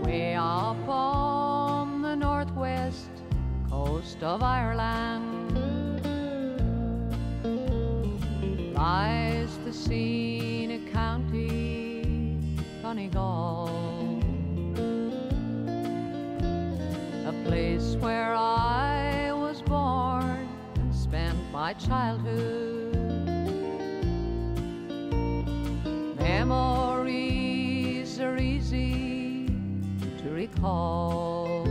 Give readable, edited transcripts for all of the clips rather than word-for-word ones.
Way up on the northwest coast of Ireland lies the scenic county Donegal, a place where I was born and spent my childhood. Memories are easy to recall,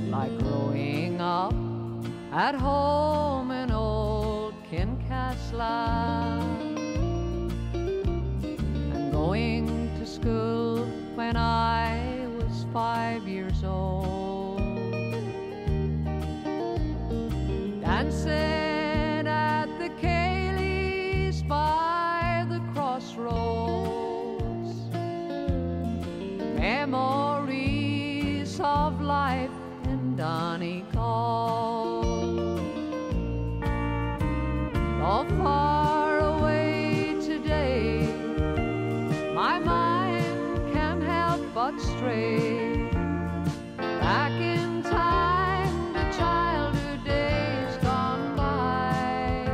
like growing up at home in old Kincaslan and going to school when I was 5 years old, dancing at the Cayleys by the crossroads, memories of life in Donegal. Though far away today, my mind can't help but stray back in time to childhood days gone by,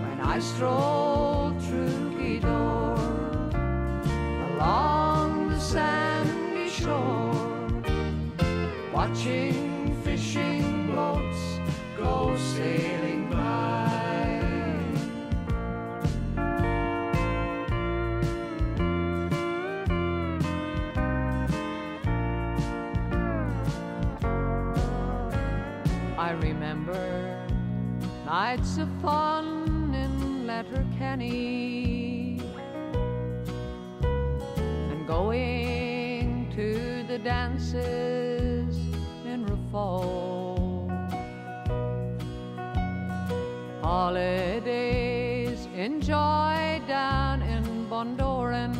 when I strolled through Gweedore along the sandy shore, watching fishing boats go sailing by. I remember nights of fun in Letterkenny and going to the dances in Raphoe, holidays enjoyed down in Bundoran,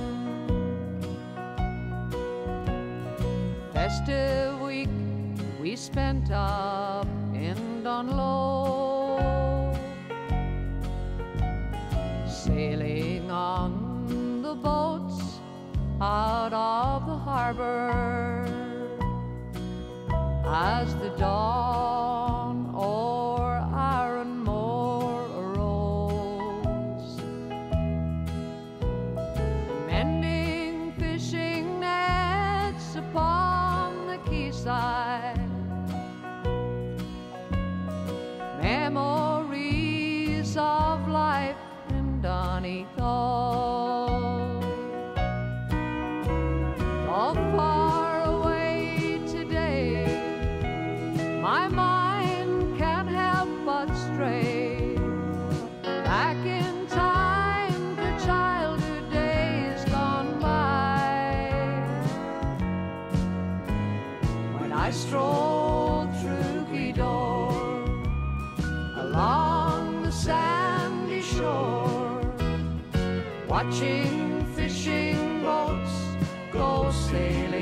festive week we spent up in Dunlow, sailing on the boats out of the harbor as the dawn o'er Ironmore arose, mending fishing nets upon the quayside, memories of life in Donegal. So far away today, my mind can't help but stray back in time to childhood days gone by, when I strolled through Gweedore along the sandy shore, watching fishing boats go sailing